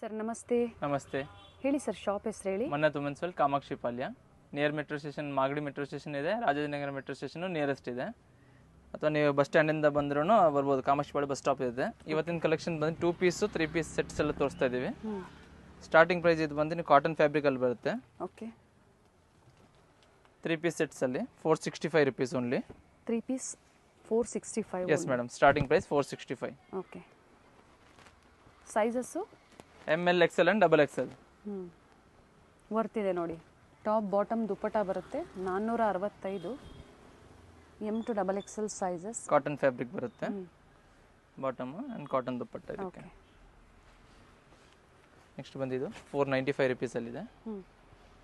Sir ನಮಸ್ತೆ. ನಮಸ್ತೆ. ಹೇಳಿ ಸರ್, ಶಾಪ್ ಹೆಸರು ಹೇಳಿ. Mannat women's world Kamakshi Palya, near metro station, Magadi metro station ಇದೆ, ರಾಜಾಜಿನಗರ ಮೆಟ್ರೋ ಸ್ಟೇಷನ್ ನಿಯರೆಸ್ಟ್ ಇದೆ. ಅಥವಾ ನೀವು ಬಸ್ ಸ್ಟ್ಯಾಂಡಿಂದ ಬಂದ್ರೂ ಬರ್ಬೋದು, ಕಾಮಾಕ್ಷಿ ಪಾಳ್ಯ ಬಸ್ ಸ್ಟಾಪ್ ಇದೆ. ಇವತ್ತಿನ ಕಲೆಕ್ಷನ್ ಬಂದು 2 ಪೀಸು 3 ಪೀಸ್ ಸೆಟ್ಸ್ ಎಲ್ಲ ತೋರಿಸ್ತಾ ಇದ್ದೀವಿ. ಸ್ಟಾರ್ಟಿಂಗ್ ಪ್ರೈಸ್ ಇದು ಬಂದು ಕಾಟನ್ ಫ್ಯಾಬ್ರಿಕಲ್ಲಿ ಬರುತ್ತೆ. ಓಕೆ. 3 ಪೀಸ್ ಸೆಟ್ಸಲ್ಲಿ 465 rupees only. 3 piece 465. Yes madam, starting price 465. Okay. Sizes ML, XL and XXL. Worth ಇದೆ ನೋಡಿ. ಟಾಪ್ ಬಾಟಮ್ ದುಪ್ಪಟ್ಟ ಬರುತ್ತೆ 465. M to XXL sizes. Cotton fabric ಬರುತ್ತೆ, ಬಾಟಮ್ ಆ್ಯಂಡ್ ಕಾಟನ್ ದುಪ್ಪಟ್ಟ ಇದಕ್ಕೆ. ನೆಕ್ಸ್ಟ್ ಬಂದಿದ್ದು 495 rupeesಲ್ಲಿದೆ.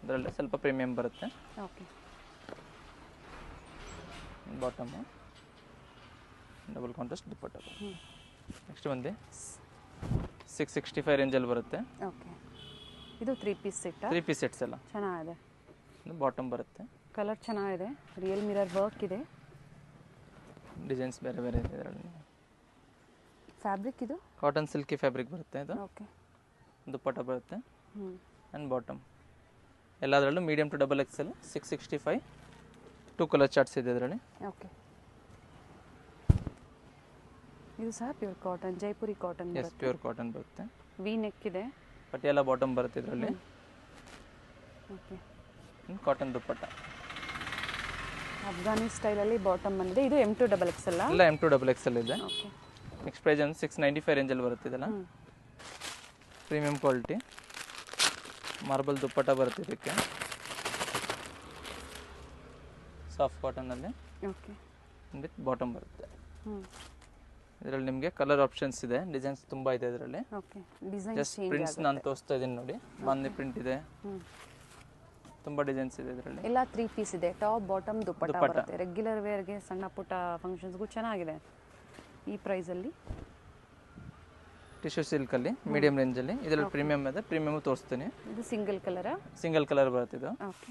ಅದರಲ್ಲೇ ಸ್ವಲ್ಪ ಪ್ರೀಮಿಯಂ ಬರುತ್ತೆ. ಓಕೆ. ಬಾಟಮು ಡಬಲ್ ಕಾಂಟ್ರಾಸ್ಟ್ ದುಪ್ಪಟ್ಟ. Next ಬಂದು 665 ರೇಂಜಲ್ಲಿ ಬರುತ್ತೆ. ಓಕೆ. ಇದು 3 ಪೀಸ್ ಸೆಟ್. 3 ಪೀಸ್ ಸೆಟ್ಸ್ ಎಲ್ಲ ಚೆನ್ನಾಗಿದೆ. ಬಾಟಮ್ ಬರುತ್ತೆ. ಕಲರ್ ಚೆನ್ನಾಗಿದೆ. ರಿಯಲ್ ಮಿರರ್ ವರ್ಕ್ ಇದೆ. ಡಿಸೈನ್ಸ್ ಬೇರೆ ಬೇರೆ ಇದೆ ಇದರಲ್ಲಿ. ಫ್ಯಾಬ್ರಿಕ್ ಇದು ಕಾಟನ್ ಸಿಲ್ಕಿ ಫ್ಯಾಬ್ರಿಕ್ ಬರುತ್ತೆ. ಇದು ಓಕೆ. ದುಪ್ಪಟ್ಟ ಬರುತ್ತೆ ಆ್ಯಂಡ್ ಬಾಟಮ್. ಎಲ್ಲದರಲ್ಲೂ medium to XXL 665. 2 colour charts ಇದೆ ಇದರಲ್ಲಿ. ಓಕೆ. ಇದು ಸಹ ಪ್ಯೂರ್ ಕಾಟನ್, ಜೈಪುರಿ ಕಾಟನ್ ಎಸ್, ಪ್ಯೂರ್ ಕಾಟನ್ ಬರುತ್ತೆ. ವಿ ನೆಕ್ ಇದೆ. ಪಟಿಯಾಲ ಬಾಟಮ್ ಬರುತ್ತೆ ಇದರಲ್ಲಿ. ಓಕೆ. ಕಾಟನ್ ದುಪ್ಪಟ್ಟ. ಅಫ್ಘಾನಿ ಸ್ಟೈಲಲ್ಲಿ ಬಾಟಮ್ ಬಂದಿದೆ. ಇದು M to XXL ಎಲ್ಲ M to XXL ಇದೆ. ಓಕೆ. ನೆಕ್ಸ್ಟ್ ಪ್ರೈಸ್ ಒಂದು 695 ರೇಂಜಲ್ಲಿ ಬರುತ್ತೆ. ಇದೆಲ್ಲ ಪ್ರೀಮಿಯಂ ಕ್ವಾಲಿಟಿ ಮಾರ್ಬಲ್ ದುಪ್ಪಟ್ಟ ಬರುತ್ತೆ ಇದಕ್ಕೆ. ಸಾಫ್ಟ್ ಕಾಟನಲ್ಲಿ ಓಕೆ. ವಿತ್ ಬಾಟಮ್ ಬರುತ್ತೆ. ಇದರಲ್ಲಿ ನಿಮಗೆ ಕಲರ್ ಆಪ್ಷನ್ಸ್ ಇದೆ, ಡಿಸೈನ್ಸ್ ತುಂಬ ಇದೆ ಇದರಲ್ಲಿ. ಓಕೆ. ಡಿಸೈನ್ ಜಸ್ಟ್ ಪ್ರಿಂಟ್ಸ್ ನಾನು ತೋರಿಸ್ತಾ ಇದ್ದೀನಿ ನೋಡಿ. ಬಾಂಧಿ ಪ್ರಿಂಟ್ ಇದೆ, ತುಂಬ ಡಿಸೈನ್ಸ್ ಇದೆ ಇದರಲ್ಲಿ. ಎಲ್ಲ 3 ಪೀಸ್ ಇದೆ. ಟಾಪ್ ಬಾಟಮ್ ದುಪ್ಪಟ್ಟ ಬರುತ್ತೆ. ರೆಗ್ಯುಲರ್ ವೇರ್ಗೆ, ಸಣ್ಣ ಪುಟ್ಟ ಫಂಕ್ಷನ್ಸ್ಗೂ ಚೆನ್ನಾಗಿದೆ ಈ ಪ್ರೈಸಲ್ಲಿ. ಟಿಶ್ಯೂ ಸಿಲ್ಕಲ್ಲಿ ಮೀಡಿಯಂ ರೇಂಜಲ್ಲಿ. ಇದರಲ್ಲಿ ಪ್ರೀಮಿಯಂ ಇದೆ, ಪ್ರೀಮಿಯಮ್ ತೋರಿಸ್ತೀನಿ. ಇದು ಸಿಂಗಲ್ ಕಲರಾ? ಸಿಂಗಲ್ ಕಲರ್ ಬರುತ್ತೆ ಇದು. Okay.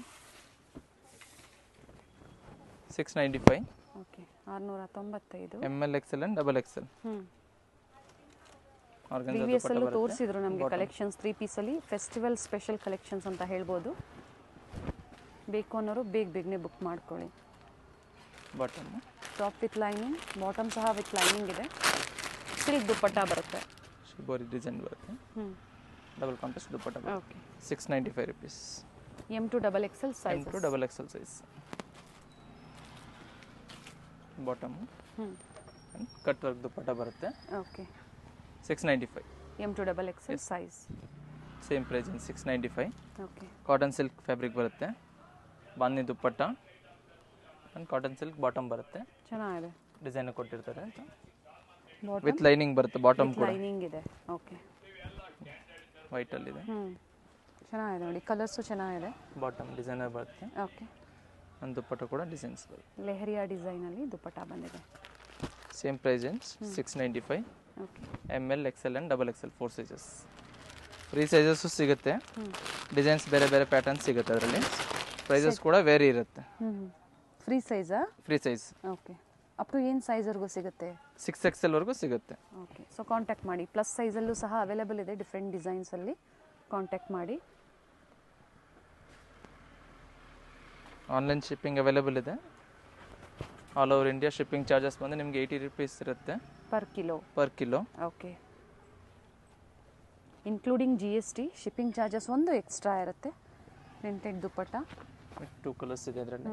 695. Okay. 695. ML, XL and XXL. Previous ಅಲ್ಲೂ ತೋರಿಸಿದ್ರು ನಮಗೆ ಕಲೆಕ್ಷನ್ಸ್ 3 ಪೀಸಲ್ಲಿ. ಫೆಸ್ಟಿವಲ್ ಸ್ಪೆಷಲ್ ಕಲೆಕ್ಷನ್ಸ್ ಅಂತ ಹೇಳ್ಬೋದು. ಬೇಕು ಅನ್ನೋರು ಬೇಗನೆ ಬುಕ್ ಮಾಡ್ಕೊಳ್ಳಿ. Bottom top with lining, bottom ಸಹ ವಿತ್ ಲೈನಿಂಗ್ ಇದೆ. ಸಿಲ್ಕ್ ದುಪ್ಪಟ್ಟ ಬರುತ್ತೆ. ಶಿಬೋರಿ ಡಿಸೈನ್ ಬರುತ್ತೆ. ಡಬಲ್ ಕಾಂಟ್ರಾಸ್ಟ್ ದುಪ್ಪಟ್ಟ ಬರುತ್ತೆ. Okay. 695 rupees. M to XXL size. M to XXL size. Bottom cut work dupatta ಬರುತ್ತೆ. Okay. 695. M to XXL size. Same price 695. Okay. Cotton silk fabric ಬರುತ್ತೆ. ಬಾಂಧಿ dupatta and cotton silk bottom ಬರುತ್ತೆ. ಚೆನ್ನಾಗಿದೆ. Design ಕೊಟ್ಟಿರ್ತಾರೆ. Bottom with lining ಬರುತ್ತೆ. Bottom ಕೂಡ lining ಇದೆ. Okay. ವೈಟಲ್ಲಿದೆ. ಚೆನ್ನಾಗಿದೆ ನೋಡಿ. ಕಲರ್ಸು ಚೆನ್ನಾಗಿದೆ. ಬಾಟಮ್ ಡಿಸೈನರ್ ಬರುತ್ತೆ. ಓಕೆ. ಒಂದು ದುಪ್ಪಟ್ಟ ಕೂಡ ಡಿಸೈನ್ಸ್ ಬರುತ್ತೆ. ಲೆಹರಿಯಾ ಡಿಸೈನಲ್ಲಿ ದುಪ್ಪಟ್ಟ ಬಂದಿದೆ. Same price 695. Okay. ML, XL and XXL 4 sizes. Free sizes ಸಿಗುತ್ತೆ. ಡಿಸೈನ್ಸ್ ಬೇರೆ ಬೇರೆ ಪ್ಯಾಟರ್ನ್ಸ್ ಸಿಗುತ್ತೆ ಅದರಲ್ಲಿ. ಪ್ರೈಸಸ್ ಕೂಡ ವೇರಿ ಇರುತ್ತೆ. Free ಸೈಜಾ? Free size. Okay. Up to ಏನು ಸೈಜ್ವರೆಗೂ ಸಿಗುತ್ತೆ? 6XL ವರೆಗೂ ಸಿಗುತ್ತೆ. ಓಕೆ. ಸೊ ಕಾಂಟ್ಯಾಕ್ಟ್ ಮಾಡಿ. ಪ್ಲಸ್ ಸೈಜಲ್ಲೂ ಸಹ ಅವೈಲೇಬಲ್ ಇದೆ ಡಿಫ್ರೆಂಟ್ ಡಿಸೈನ್ಸಲ್ಲಿ. ಕಾಂಟ್ಯಾಕ್ಟ್ ಮಾಡಿ. ಆನ್ಲೈನ್ ಶಿಪ್ಪಿಂಗ್ ಅವೈಲೇಬಲ್ ಇದೆ. All over India shipping charges ಬಂದು ನಿಮಗೆ 80 rupees ಇರುತ್ತೆ per kilo. Okay. Including GST. Shipping charges ಒಂದು ಎಕ್ಸ್ಟ್ರಾ ಇರುತ್ತೆ. ಪ್ರಿಂಟೆಡ್ ದುಪ್ಪಟ್ಟ. 2 ಕಲರ್ಸ್ ಇದೆ ಅದರಲ್ಲಿ.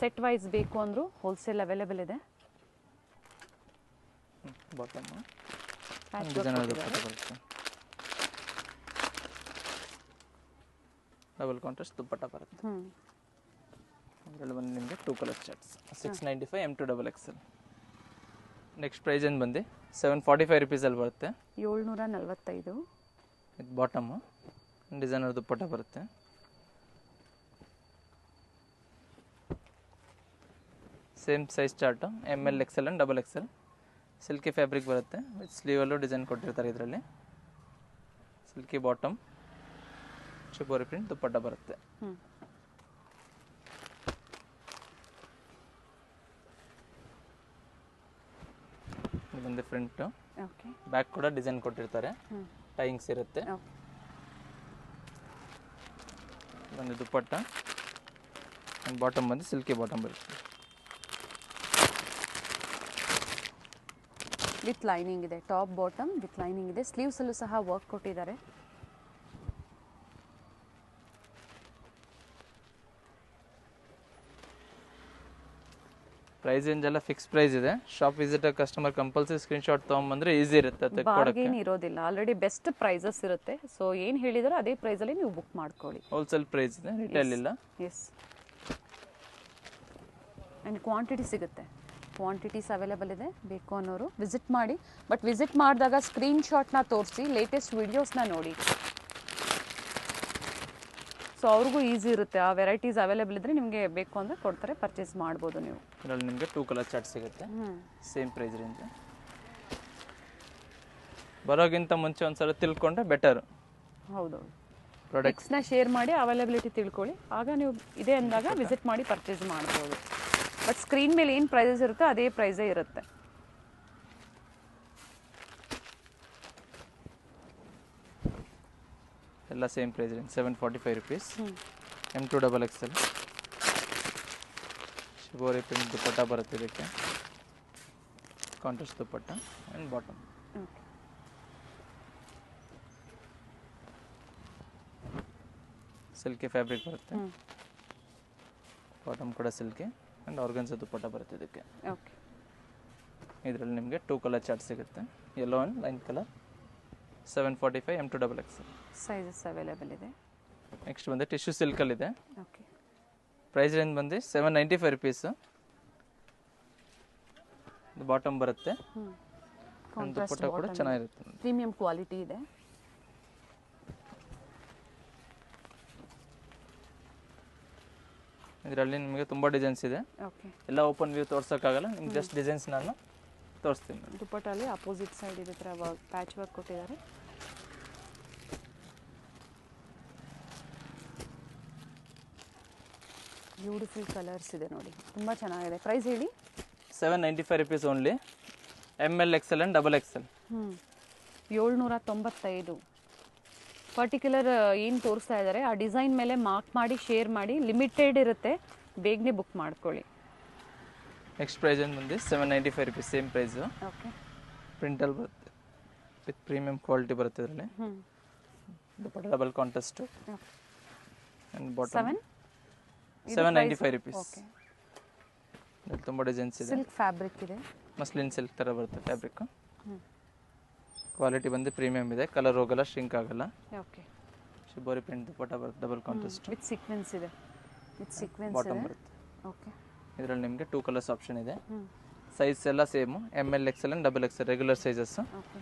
ಸೆಟ್ ವೈಸ್ ಬೇಕು ಅಂದರೂ ಹೋಲ್ಸೇಲ್ ಅವೈಲೇಬಲ್ ಇದೆ. ಬಾಟಮ್ ಡಬಲ್ ಕಾಂಟ್ರಾಸ್ಟ್ ದುಪ್ಪಟ್ಟ ಬರುತ್ತೆ. ಅದರಲ್ಲಿ ಬಂದು ನಿಮಗೆ 2 colour charts. 695. M to XXL. Next price ಏನು ಬಂದು 745 rupeesಲ್ಲಿ ಬರುತ್ತೆ. 745. ಇದು ಬಾಟಮು ಡಿಸೈನರ್ ದುಪ್ಪಟ್ಟ ಬರುತ್ತೆ. Same size chart. ML, XL and XXL. Silky fabric ಬರುತ್ತೆ. ವಿತ್ ಸ್ಲೀವಲ್ಲೂ ಡಿಸೈನ್ ಕೊಟ್ಟಿರ್ತಾರೆ ಇದರಲ್ಲಿ. Silky bottom, shibori print dupatta ಬರುತ್ತೆ. ಬಂದು ಫ್ರಂಟು ಓಕೆ ಬ್ಯಾಕ್ ಕೂಡ ಡಿಸೈನ್ ಕೊಟ್ಟಿರ್ತಾರೆ, ಟೈಯಿಂಗ್ಸ್ ಇರುತ್ತೆ. ಓಕೆ ಒಂದು ದುಪ್ಪಟ್ಟ ಆ್ಯಂಡ್ ಬಾಟಮ್ ಬಂದು ಸಿಲ್ಕಿ ಬಾಟಮ್ ಬರುತ್ತೆ. ವಿತ್ ಲೈನಿಂಗ್ ಇದೆ, ಟಾಪ್ ಬಾಟಮ್ ವಿತ್ ಲೈನಿಂಗ್ ಇದೆ. ಸ್ಲೀವ್ಸಲ್ಲೂ ಸಹ ವರ್ಕ್ ಕೊಟ್ಟಿದ್ದಾರೆ. ಪ್ರೈಸ್ ರೇಂಜ್ ಎಲ್ಲ ಫಿಕ್ಸ್ ಪ್ರೈಸ್ ಇದೆ. Shop visit customer compulsory screenshot ತೊಗೊಂಬಂದ್ರೆ ಈಸಿ ಇರುತ್ತೆ ತೆಕ್ಕೊಡಕ್ಕೆ. ಬಾರ್ಗೇನ್ ಇರೋದಿಲ್ಲ, ಆಲ್ರೆಡಿ ಬೆಸ್ಟ್ ಪ್ರೈಸಸ್ ಇರುತ್ತೆ. ಸೊ ಏನು ಹೇಳಿದಾರೋ ಅದೇ ಪ್ರೈಸಲ್ಲಿ ನೀವು ಬುಕ್ ಮಾಡ್ಕೊಳ್ಳಿ. ಹೋಲ್ಸೇಲ್ ಪ್ರೈಸ್ ಇದೆ, ರಿಟೇಲ್ ಇಲ್ಲ. ಎಸ್, ಆ್ಯಂಡ್ ಕ್ವಾಂಟಿಟಿ ಸಿಗುತ್ತೆ, ಕ್ವಾಂಟಿಟೀಸ್ ಅವೈಲೇಬಲ್ ಇದೆ. ಬೇಕು ಅನ್ನೋರು ವಿಸಿಟ್ ಮಾಡಿ. ಬಟ್ ವಿಸಿಟ್ ಮಾಡಿದಾಗ ಸ್ಕ್ರೀನ್ಶಾಟ್ನ ತೋರಿಸಿ, ಲೇಟೆಸ್ಟ್ ವೀಡಿಯೋಸ್ನ ನೋಡಿ. ಸೊ ಅವ್ರಿಗೂ ಈಸಿ ಇರುತ್ತೆ. ಆ ವೆರೈಟೀಸ್ ಅವೈಲೇಬಲ್ ಇದ್ದರೆ ನಿಮಗೆ ಬೇಕು ಅಂದರೆ ಕೊಡ್ತಾರೆ, ಪರ್ಚೇಸ್ ಮಾಡ್ಬೋದು ನೀವು. ಇದರಲ್ಲಿ ನಿಮಗೆ 2 ಕಲರ್ ಚಾರ್ಟ್ ಸಿಗುತ್ತೆ, ಸೇಮ್ ಪ್ರೈಸ್ ರೇಂಜ್. ಬರೋಗಿಂತ ಮುಂಚೆ ಒಂದ್ಸಲ ತಿಳ್ಕೊಂಡ್ರೆ ಬೆಟರ್. ಹೌದು, ಪ್ರಾಡಕ್ಟ್ ಪಿಕ್ಸ್ನ ಶೇರ್ ಮಾಡಿ ಅವೈಲೇಬಿಲಿಟಿ ತಿಳ್ಕೊಳ್ಳಿ. ಆಗ ನೀವು ಇದೆ ಅಂದಾಗ ವಿಸಿಟ್ ಮಾಡಿ ಪರ್ಚೇಸ್ ಮಾಡ್ಬೋದು. ಬಟ್ ಸ್ಕ್ರೀನ್ ಮೇಲೆ ಏನು ಪ್ರೈಸಸ್ ಇರುತ್ತೋ ಅದೇ ಪ್ರೈಸೇ ಇರುತ್ತೆ. ಎಲ್ಲ same price range, 745 rupees. M2XXL shibori print dupatta ಬರುತ್ತೆ ಇದಕ್ಕೆ, contrast dupatta and bottom. Silky fabric ಬರುತ್ತೆ, ಬಾಟಮ್ ಕೂಡ ಸಿಲ್ಕಿ ಆ್ಯಂಡ್ ಆರ್ಗನ್ಸಾ ದುಪ್ಪಟ್ಟ ಬರುತ್ತೆ ಇದಕ್ಕೆ. ಓಕೆ, ಇದರಲ್ಲಿ ನಿಮಗೆ 2 ಕಲರ್ ಚಾರ್ಟ್ ಸಿಗುತ್ತೆ, yellow and lime colour. 745 M2XXL sizes available ಇದೆ. ನೆಕ್ಸ್ಟ್ ಬಂದು ಟಿಶ್ಯೂ ಸಿಲ್ಕಲ್ಲಿದೆ. ಓಕೆ, ಪ್ರೈಸ್ ರೇಂಜ್ ಬಂದು 795 rupees. ಇದು ಬಾಟಮ್ ಬರುತ್ತೆ, ದುಪ್ಪಟ್ಟ ಕೂಡ ಚೆನ್ನಾಗಿರುತ್ತೆ, ಪ್ರೀಮಿಯಂ ಕ್ವಾಲಿಟಿ ಇದೆ. ಇದರಲ್ಲಿ ನಿಮಗೆ ತುಂಬ ಡಿಸೈನ್ಸ್ ಇದೆ. ಓಕೆ, ಎಲ್ಲ ಓಪನ್ ವ್ಯೂ ತೋರ್ಸೋಕ್ಕಾಗಲ್ಲ, ನಿಮ್ಗೆ ಜಸ್ಟ್ ಡಿಸೈನ್ಸ್ ನಾನು ತೋರಿಸ್ತೀನಿ. ದುಪ್ಪಟ್ಟಲ್ಲಿ ಅಪೋಸಿಟ್ ಸೈಡ್ ಇದೆ ಥರ ಪ್ಯಾಚ್ ವರ್ಕ್ ಕೊಟ್ಟಿದ್ದಾರೆ. ಬ್ಯೂಟಿಫುಲ್ ಕಲರ್ಸ್ ಇದೆ ನೋಡಿ, ತುಂಬ ಚೆನ್ನಾಗಿದೆ. ಪ್ರೈಸ್ ಹೇಳಿ. 795 rupees only. ML XL and XXL. 795. Particular ಏನು ತೋರಿಸ್ತಾ ಇದ್ದಾರೆ ಆ ಡಿಸೈನ್ ಮೇಲೆ ಮಾರ್ಕ್ ಮಾಡಿ ಶೇರ್ ಮಾಡಿ. ಲಿಮಿಟೆಡ್ ಇರುತ್ತೆ, ಬೇಗನೆ ಬುಕ್ ಮಾಡ್ಕೊಳ್ಳಿ. ನೆಕ್ಸ್ಟ್ ಪ್ರೈಸ್ ಏನು ಬಂದು 795 rupees, ಸೇಮ್ ಪ್ರೈಸು. ಓಕೆ, ಪ್ರಿಂಟಲ್ಲಿ ಬರುತ್ತೆ, ವಿತ್ ಪ್ರೀಮಿಯಂ ಕ್ವಾಲಿಟಿ ಬರುತ್ತೆ ಇದರಲ್ಲಿ. Dupatta double contrast and bottom. 795 rupees. Okay, ಇದರಲ್ಲಿ ತುಂಬ ಡಿಸೈನ್ಸ್ ಇದೆ. ಸಿಲ್ಕ್ ಫ್ಯಾಬ್ರಿಕ್ ಇದೆ, ಮಸ್ಲಿನ್ ಸಿಲ್ಕ್ ಥರ ಬರುತ್ತೆ ಫ್ಯಾಬ್ರಿಕ್. ಕ್ವಾಲಿಟಿ ಬಂದು ಪ್ರೀಮಿಯಂ ಇದೆ, ಕಲರ್ ಹೋಗಲ್ಲ, ಶ್ರಿಂಕ್ ಆಗಲ್ಲ. ಓಕೆ, ಶಿಬೋರಿ ಪ್ರಿಂಟ್ ದುಪ್ಪಟ್ಟ ಬರುತ್ತೆ, ಡಬಲ್ ಕಾಂಟ್ರಾಸ್ಟ್. ವಿತ್ ಸೀಕ್ವೆನ್ಸ್ ಇದೆ, ವಿತ್ ಸೀಕ್ವೆನ್ಸ್ ಬಾಟಮ್ ಇದೆ. ಬರುತ್ತೆ. ಓಕೆ, ಇದರಲ್ಲಿ ನಿಮಗೆ 2 ಕಲರ್ಸ್ ಆಪ್ಷನ್ ಇದೆ. ಸೈಜ್ ಎಲ್ಲ same, ML XL and XXL regular sizes. Okay,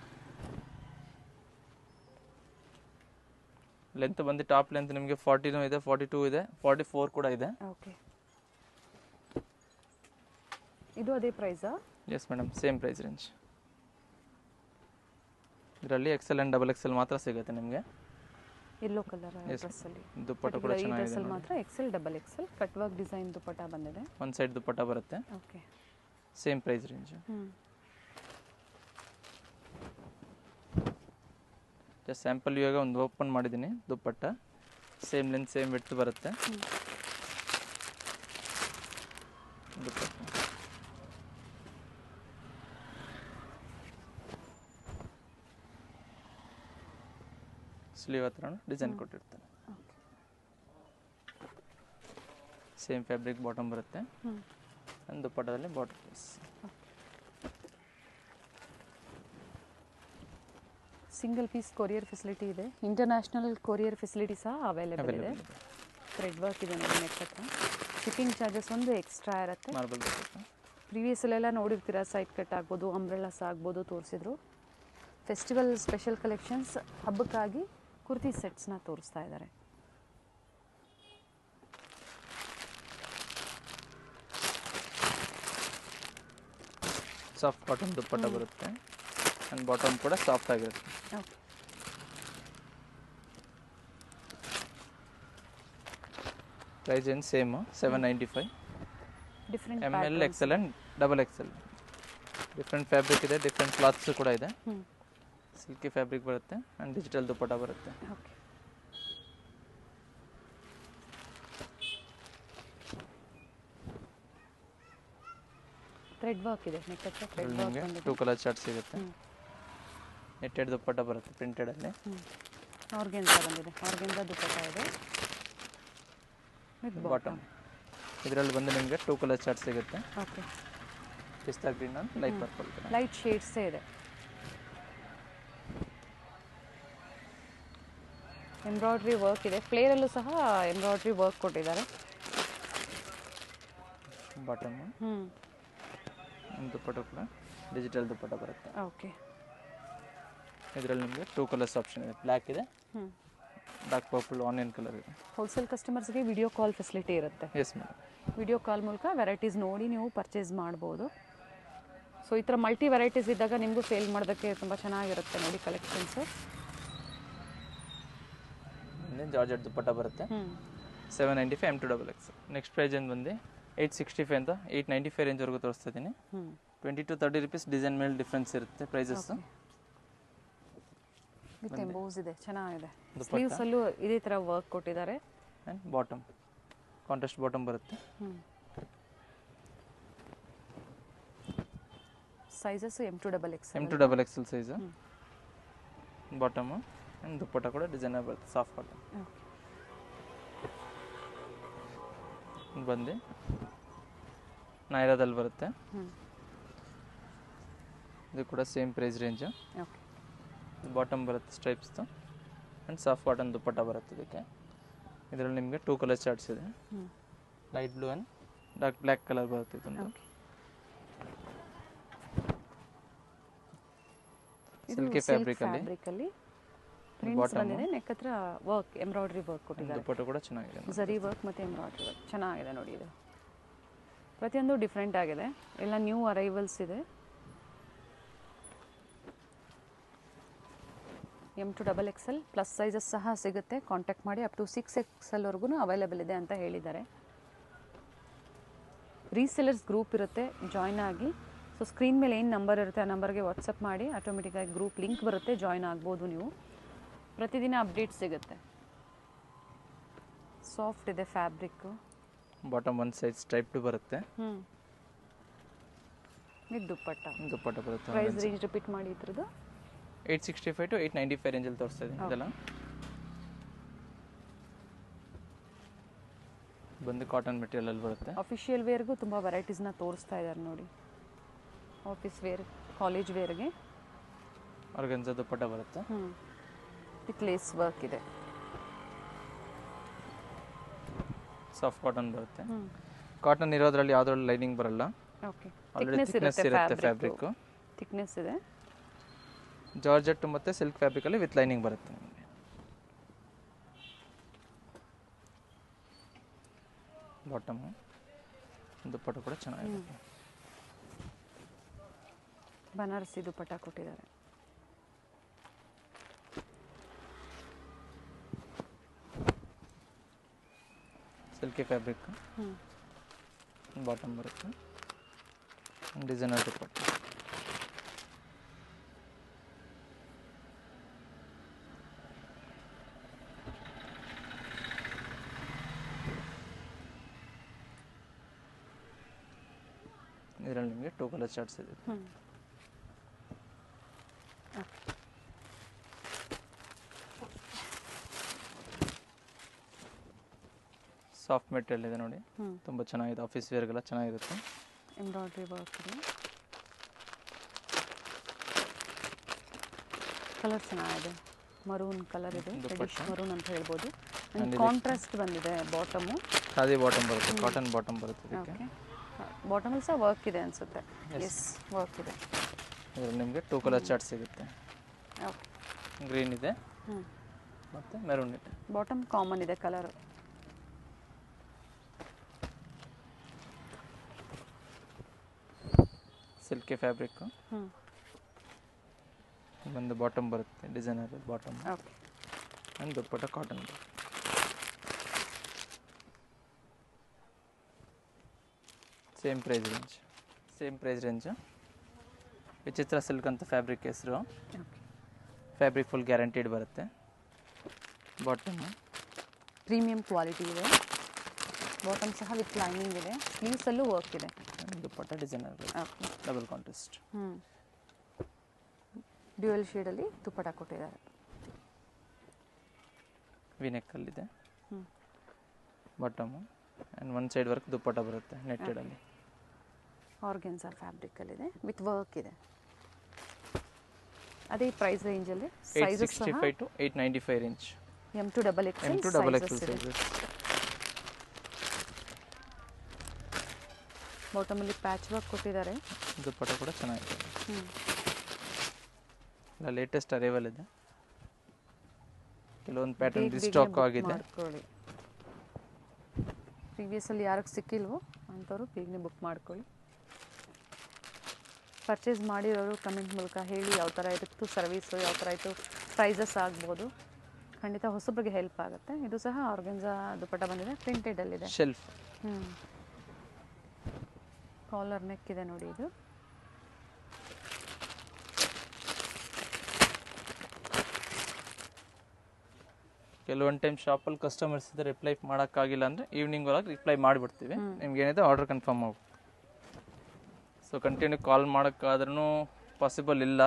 length ಬಂದು ಟಾಪ್ ಲೆಂತ್ ನಿಮಗೆ 40 ಇದೆ, 42 ಇದೆ, 44 ಕೂಡ ಇದೆ. ಓಕೆ, ಇದು ಅದೇ ಪ್ರೈಸಾ? Yes madam, same price range. ಇದರಲ್ಲಿ XL ಆ್ಯಂಡ್ XXL ಮಾತ್ರ ಸಿಗುತ್ತೆ ನಿಮಗೆ. ಯೆಲ್ಲೋ ಕಲರ್ ಡ್ರೆಸ್ಸಲ್ಲಿ ದುಪ್ಪಟ್ಟ ಕೂಡ ಈ ಚೆನ್ನಾಗಿದೆ. ಡ್ರೆಸ್ಸಲ್ಲಿ ಮಾತ್ರ XL XXL cut work design dupatta ಬಂದಿದೆ. ಒಂದು ಸೈಡ್ ದುಪ್ಪಟ್ಟ ಬರುತ್ತೆ, okay, same price range. Just sample ಇವಾಗ ಒಂದು ಓಪನ್ ಮಾಡಿದ್ದೀನಿ. Dupatta same length same width ಬರುತ್ತೆ. ದುಪ್ಪಟ್ಟ ಸ್ಲೀವ್ ಹತ್ರ ಡಿಸೈನ್ ಕೊಟ್ಟಿರ್ತಾರೆ. ಸೇಮ್ ಫ್ಯಾಬ್ರಿಕ್ ಬಾಟಮ್ ಬರುತ್ತೆ, ಆ್ಯಂಡ್ ದುಪ್ಪಟ್ಟದಲ್ಲಿ bottom piece. Single piece courier facility ಇದೆ, ಇಂಟರ್ನ್ಯಾಷನಲ್ ಕೊರಿಯರ್ ಫೆಸಿಲಿಟಿ ಸಹ ಅವೈಲೇಬಲ್ ಇದೆ. ಥ್ರೆಡ್ ವರ್ಕ್ ಇದೆ ನೋಡಿ ನೆಕ್ ಹತ್ರ. ಶಿಪ್ಪಿಂಗ್ ಚಾರ್ಜಸ್ ಒಂದು ಎಕ್ಸ್ಟ್ರಾ ಇರುತ್ತೆ. ಮಾರ್ಬಲ್ ಬರುತ್ತೆ. ಪ್ರೀವಿಯಸ್ಸಲ್ಲೆಲ್ಲ ನೋಡಿರ್ತೀರ, ಸೈಡ್ ಕಟ್ ಆಗ್ಬೋದು, ಅಂಬ್ರೆಲಾಸ್ ಆಗ್ಬೋದು ತೋರಿಸಿದ್ರು. ಫೆಸ್ಟಿವಲ್ ಸ್ಪೆಷಲ್ ಕಲೆಕ್ಷನ್ಸ್ ಹಬ್ಬಕ್ಕಾಗಿ ಕುರ್ತಿ ಸೆಟ್ಸ್ನ ತೋರಿಸ್ತಾ ಇದ್ದಾರೆ. ಸಾಫ್ಟ್ ಕಾಟನ್ ದುಪ್ಪಟ್ಟ ಬರುತ್ತೆ, ಆ್ಯಂಡ್ ಬಾಟಮ್ ಕೂಡ ಸಾಫ್ಟ್ ಆಗಿರುತ್ತೆ. ಓಕೆ, ಪ್ರೈಸ್ ಏನು same, 795. Different ML XL and XXL different fabric ಇದೆ, ಡಿಫ್ರೆಂಟ್ ಕ್ಲಾತ್ಸ್ ಕೂಡ ಇದೆ. ಹ್ಞೂ ಸಿಲ್ಕಿ ಫ್ಯಾಬ್ರಿಕ್ ಬರುತ್ತೆ ಆ್ಯಂಡ್ ಡಿಜಿಟಲ್ ದುಪ್ಪಟ್ಟ ಬರುತ್ತೆ. ಓಕೆ. ಥ್ರೆಡ್ ವರ್ಕ್ ಇದೆ, ನೆಕ್ ಹತ್ರ ಥ್ರೆಡ್ ವರ್ಕ್ ನಿಮಗೆ ಬಂದಿದೆ. 2 ಕಲರ್ ಚಾರ್ಟ್ ಸಿಗುತ್ತೆ. ನೆಟ್ಟೆಡ್ ದುಪ್ಪಟ್ಟ ಬರುತ್ತೆ ಪ್ರಿಂಟೆಡಲ್ಲಿ. ಆರ್ಗೆನ್ಸಾ ಬಂದಿದೆ, ಆರ್ಗೆನ್ಸಾ ದುಪ್ಪಟ್ಟ ಇದೆ ವಿತ್ ಬಾಟಮ್. ಇದರಲ್ಲಿ ಬಂದು ನಿಮಗೆ 2 ಕಲರ್ ಚಾರ್ಟ್ ಸಿಗುತ್ತೆ. Okay. Pista green and light purple. Light ಶೇಡ್ಸೇ ಇದೆ. ಎಂಬ್ರಾಯ್ಡ್ರಿ ವರ್ಕ್ ಇದೆ, ಫ್ಲೇರಲ್ಲೂ ಸಹ ಎಂಬ್ರಾಯ್ಡ್ರಿ ವರ್ಕ್ ಕೊಟ್ಟಿದ್ದಾರೆ. ಬಾಟಮ್ ದುಪ್ಪಟ್ಟ ಕೂಡ ಡಿಜಿಟಲ್ ದುಪ್ಪಟ್ಟ ಬರುತ್ತೆ. ಓಕೆ. ಇದರಲ್ಲಿ ನಿಮಗೆ 2 ಕಲರ್ಸ್ ಆಪ್ಷನ್ ಇದೆ, ಬ್ಲ್ಯಾಕ್ ಇದೆ, ಡಾರ್ಕ್ ಪರ್ಪಲ್, ಆನಿಯನ್ ಕಲರ್ ಇದೆ. ಹೋಲ್ಸೇಲ್ ಕಸ್ಟಮರ್ಸ್ಗೆ ವಿಡಿಯೋ ಕಾಲ್ ಫೆಸಿಲಿಟಿ ಇರುತ್ತೆ. Yes madam. ವಿಡಿಯೋ ಕಾಲ್ ಮೂಲಕ ವೆರೈಟೀಸ್ ನೋಡಿ ನೀವು ಪರ್ಚೇಸ್ ಮಾಡ್ಬೋದು. ಸೊ ಈ ಥರ ಮಲ್ಟಿ ವೆರೈಟೀಸ್ ಇದ್ದಾಗ ನಿಮಗೂ ಸೇಲ್ ಮಾಡೋದಕ್ಕೆ ತುಂಬ ಚೆನ್ನಾಗಿರುತ್ತೆ ನೋಡಿ ಕಲೆಕ್ಷನ್ಸು. ಜಾರ್ಜೆಟ್ ದುಪ್ಪಟ್ಟ ಬರುತ್ತೆ. 795 M2XX. ನೆಕ್ಸ್ಟ್ ಪ್ರೈಸ್ ಏನು ಬಂದು 865 ಅಂತ 895 ರೇಂಜ್ವರೆಗೂ ತೋರಿಸ್ತಾ ಇದ್ದೀನಿ. 20 to 30 rupees ಡಿಸೈನ್ ಮೇಲೆ ಡಿಫ್ರೆನ್ಸ್ ಇರುತ್ತೆ ಪ್ರೈಸಸ್. ವಿತ್ ಎಂಬೋಸ್ ಇದೆ, ಚೆನ್ನಾಗಿದೆ. ಸ್ಲೀವ್ಸಲ್ಲೂ ಇದೇ ಥರ ವರ್ಕ್ ಕೊಟ್ಟಿದ್ದಾರೆ. ಆ್ಯಂಡ್ ಬಾಟಮ್ ಕಾಂಟ್ರಾಸ್ಟ್ ಬಾಟಮ್ ಬರುತ್ತೆ. Sizes M2XX. M2XX size. Bottom and dupatta ಕೂಡ ಡಿಸೈನರ್ ಬರುತ್ತೆ, ಸಾಫ್ಟ್ ಕಾಟನ್. ಬಂದು ನೈರಾದಲ್ಲಿ ಬರುತ್ತೆ. ಇದು ಕೂಡ ಸೇಮ್ ಪ್ರೈಸ್ ರೇಂಜು. ಬಾಟಮ್ ಬರುತ್ತೆ ಸ್ಟ್ರೈಪ್ಸ್ದು ಆ್ಯಂಡ್ ಸಾಫ್ಟ್ ಕಾಟನ್ ದುಪ್ಪಟ್ಟ ಬರುತ್ತೆ ಇದಕ್ಕೆ. ಇದರಲ್ಲಿ ನಿಮಗೆ 2 ಕಲರ್ ಚಾರ್ಟ್ಸ್ ಇದೆ, light blue and dark black colour ಬರುತ್ತೆ ಇದೊಂದು. ಸಿಲ್ಕಿ ಫ್ಯಾಬ್ರಿಕಲ್ಲಿ ಪ್ರಿಂಟ್ಸ್ ಬಂದಿದೆ, ನೆಕ್ ಹತ್ರ ವರ್ಕ್ ಎಂಬ್ರಾಯ್ಡ್ರಿ ವರ್ಕ್ ಕೊಟ್ಟಿದ್ದಾರೆ. ದುಪ್ಪಟ್ಟ ಕೂಡ ಚೆನ್ನಾಗಿದೆ, ಝರಿ ವರ್ಕ್ ಮತ್ತು ಎಂಬ್ರಾಯ್ಡ್ರಿ ವರ್ಕ್ ಚೆನ್ನಾಗಿದೆ ನೋಡಿ. ಇದು ಪ್ರತಿಯೊಂದು ಡಿಫ್ರೆಂಟ್ ಆಗಿದೆ, ಎಲ್ಲ ನ್ಯೂ ಅರೈವಲ್ಸ್ ಇದೆ. M2XL ಪ್ಲಸ್ ಸೈಜಸ್ ಸಹ ಸಿಗುತ್ತೆ, ಕಾಂಟ್ಯಾಕ್ಟ್ ಮಾಡಿ. ಅಪ್ ಟು 6XLವರೆಗೂ ಅವೈಲೇಬಲ್ ಇದೆ ಅಂತ ಹೇಳಿದ್ದಾರೆ. ರೀಸೆಲರ್ಸ್ ಗ್ರೂಪ್ ಇರುತ್ತೆ, ಜಾಯ್ನ್ ಆಗಿ. ಸೊ ಸ್ಕ್ರೀನ್ ಮೇಲೆ ಏನು ನಂಬರ್ ಇರುತ್ತೆ ಆ ನಂಬರ್ಗೆ ವಾಟ್ಸಪ್ ಮಾಡಿ, ಆಟೋಮೆಟಿಕ್ಕಾಗಿ ಗ್ರೂಪ್ ಲಿಂಕ್ ಬರುತ್ತೆ, ಜಾಯ್ನ್ ಆಗ್ಬೋದು ನೀವು. ಪ್ರತಿದಿನ ಅಪ್ಡೇಟ್ ಸಿಗುತ್ತೆ. ಸಾಫ್ಟ್ ಇದೆ ಫ್ಯಾಬ್ರಿಕ್ಕು. ಬಾಟಮ್ ಒಂದು ಸೈಜ್ ಸ್ಟ್ರೈಪ್ಡ್ ಬರುತ್ತೆ. ಇದು ದುಪ್ಪಟ್ಟ ಬರುತ್ತೆ. ಪ್ರೈಸ್ ರೇಂಜ್ ರಿಪೀಟ್ ಮಾಡಿ ಇದ್ರದ್ದು. 865 to 895 ರೇಂಜಲ್ಲಿ ತೋರಿಸ್ತಾ ಇದ್ದೀನಿ. ಇದೆಲ್ಲ ಬಂದು ಕಾಟನ್ ಮೆಟೀರಿಯಲ್ ಬರುತ್ತೆ. ಅಫಿಷಿಯಲ್ ವೇರ್ಗೂ ತುಂಬ ವೆರೈಟೀಸ್ನ ತೋರಿಸ್ತಾ ಇದ್ದಾರೆ ನೋಡಿ. ಆಫೀಸ್ ವೇರ್, ಕಾಲೇಜ್ ವೇರ್ಗೆ ಆರ್ಗನ್ಜಾ ದುಪ್ಪಟ್ಟ ಬರುತ್ತೆ. ವಿತ್ ಲೇಸ್ ವರ್ಕ್ ಇದೆ. ಸಾಫ್ಟ್ ಕಾಟನ್ ಬರುತ್ತೆ. ಕಾಟನ್ ಇರೋದ್ರಲ್ಲಿ ಯಾವುದ್ರಲ್ಲಿ ಲೈನಿಂಗ್ ಬರಲ್ಲ. ಓಕೆ. ಆಲ್ರೆಡಿ ಥಿಕ್ನೆಸ್ ಇರುತ್ತೆ ಫ್ಯಾಬ್ರಿಕ್. ಥಿಕ್ನೆಸ್ ಇದೆ. ಜಾರ್ಜೆಟ್ ಮತ್ತು ಸಿಲ್ಕ್ ಫ್ಯಾಬ್ರಿಕಲ್ಲಿ ವಿತ್ ಲೈನಿಂಗ್ ಬರುತ್ತೆ ನಿಮಗೆ. ಬಾಟಮು ದುಪ್ಪಟ್ಟ ಕೂಡ ಚೆನ್ನಾಗಿದೆ. ಬನಾರಸಿ ದುಪ್ಪಟ್ಟ ಕೊಟ್ಟಿದ್ದಾರೆ. ಸಿಲ್ಕಿ ಫ್ಯಾಬ್ರಿಕ್, ಬಾಟಮ್ ಬರುತ್ತೆ, ಡಿಸೈನರ್ ದುಪ್ಪಟ್ಟ. ಇದರಲ್ಲಿ ನಿಮಗೆ 2 ಕಲರ್ ಚಾರ್ಟ್ಸ್ ಇದೆ. ಸಾಫ್ಟ್ ಮೆಟೀರಿಯಲ್ ಇದೆ ನೋಡಿ, ತುಂಬ ಚೆನ್ನಾಗಿದೆ. ಆಫೀಸ್ ವೇರ್ಗೆಲ್ಲ ಚೆನ್ನಾಗಿರುತ್ತೆ. ಎಂಬ್ರಾಯ್ಡ್ರಿ ವರ್ಕ್ ಇದೆ. ಕಲರ್ ಚೆನ್ನಾಗಿದೆ, ಮರೂನ್ ಕಲರ್ ಇದೆ, ಮರೂನ್ ಅಂತ ಹೇಳ್ಬೋದು. ಕಾಂಟ್ರಾಸ್ಟ್ ಬಂದಿದೆ. ಬಾಟಮು ಖಾದಿ ಬಾಟಮ್ ಬರುತ್ತೆ, ಕಾಟನ್ ಬಾಟಮ್ ಬರುತ್ತೆ ಇದಕ್ಕೆ. ಬಾಟಮಲ್ಲಿ ಸಹ ವರ್ಕ್ ಇದೆ ಅನಿಸುತ್ತೆ. ಎಸ್, ವರ್ಕ್ ಇದೆ. ಇದರಲ್ಲಿ ನಿಮಗೆ 2 ಕಲರ್ ಚಾರ್ಟ್ ಸಿಗುತ್ತೆ. ಓಕೆ. ಗ್ರೀನ್ ಇದೆ ಮತ್ತು ಮೆರೂನ್ ಇದೆ. ಬಾಟಮ್ ಕಾಮನ್ ಇದೆ ಕಲರ್. ಸಿಲ್ಕಿ ಫ್ಯಾಬ್ರಿಕ್ಕು ಒಂದು ಬಾಟಮ್ ಬರುತ್ತೆ, designer bottom. Okay. And dupatta cotton. Same price range. Vichitra silk ಅಂತ ಫ್ಯಾಬ್ರಿಕ್ ಹೆಸರು. ಓಕೆ, ಫ್ಯಾಬ್ರಿಕ್ ಫುಲ್ ಗ್ಯಾರಂಟಿಡ್ ಬರುತ್ತೆ. ಬಾಟಮ್ ಪ್ರೀಮಿಯಂ ಕ್ವಾಲಿಟಿ ಇದೆ. ಬಾಟಮ್ ಸಹ ವಿತ್ ಲೈನಿಂಗ್ ಇದೆ. ಸ್ಲೀವ್ಸಲ್ಲೂ ವರ್ಕ್ ಇದೆ. Dupatta designer okay, double contrast. Dual ಶೇಡಲ್ಲಿ ದುಪ್ಪಟ್ಟ ಕೊಟ್ಟಿದ್ದಾರೆ. ವಿನೆಕ್ಕಲ್ಲಿದೆ bottom. And one side work dupatta ಬರುತ್ತೆ ನೆಟ್ಟೆಡಲ್ಲಿ. ಆರ್ಗೆನ್ಸಾ ಫ್ಯಾಬ್ರಿಕಲ್ಲಿದೆ ವಿತ್ ವರ್ಕ್ ಇದೆ. ಅದೇ ಪ್ರೈಸ್ ರೇಂಜಲ್ಲಿ ಸೈಜಸ್ ಸಹ 865 to 895 range. M to double XL M to double XL sizes ಇದೆ. sizes. ಬಾಟಮಲ್ಲಿ ಪ್ಯಾಚ್ ವರ್ಕ್ ಕೊಟ್ಟಿದ್ದಾರೆ. ದುಪ್ಪಟ್ಟ ಕೂಡ ಚೆನ್ನಾಗಿದೆ. ಇಲ್ಲ ಲೇಟೆಸ್ಟ್ ಅರೈವಲ್ ಇದೆ. ಕೆಲವೊಂದು ಪ್ಯಾಟರ್ನ್ ರಿಸ್ಟಾಕ್ ಆಗಿದೆ. ಪ್ರೀವಿಯಸಲ್ಲಿ ಯಾರಿಗೆ ಸಿಕ್ಕಿಲ್ವೋ ಅಂಥವ್ರು ಬೇಗನೆ ಬುಕ್ ಮಾಡ್ಕೊಳ್ಳಿ. ಪರ್ಚೇಸ್ ಮಾಡಿರೋರು ಕಮೆಂಟ್ ಮೂಲಕ ಹೇಳಿ ಯಾವ ಥರ ಇತ್ತು ಸರ್ವೀಸು, ಯಾವ ಥರ ಇತ್ತು ಪ್ರೈಸಸ್ ಆಗ್ಬೋದು. ಖಂಡಿತ ಹೊಸಬ್ರಿಗೆ ಹೆಲ್ಪ್ ಆಗುತ್ತೆ. ಇದು ಸಹ ಆರ್ಗೆನ್ಸಾ ದುಪ್ಪಟ್ಟ ಬಂದಿದೆ, ಪ್ರಿಂಟೆಡಲ್ಲಿದೆ. ಶೆಲ್ಫ್ ಕಾಲರ್ ನೆಕ್ ಇದೆ ನೋಡಿ. ಇದು ಕೆಲವೊಂದು ಟೈಮ್ ಶಾಪಲ್ಲಿ ಕಸ್ಟಮರ್ಸ್ ಇದ್ದರೆ ರಿಪ್ಲೈ ಮಾಡೋಕ್ಕಾಗಿಲ್ಲ ಅಂದರೆ ಈವ್ನಿಂಗ್ ಒಳಗೆ ರಿಪ್ಲೈ ಮಾಡಿಬಿಡ್ತೀವಿ. ನಿಮ್ಗೆ ಏನಿದೆ ಆರ್ಡರ್ ಕನ್ಫರ್ಮ್ ಆಗಿ. ಸೊ ಕಂಟಿನ್ಯೂ ಕಾಲ್ ಮಾಡೋಕ್ಕಾದ್ರೂ ಪಾಸಿಬಲ್ ಇಲ್ಲ.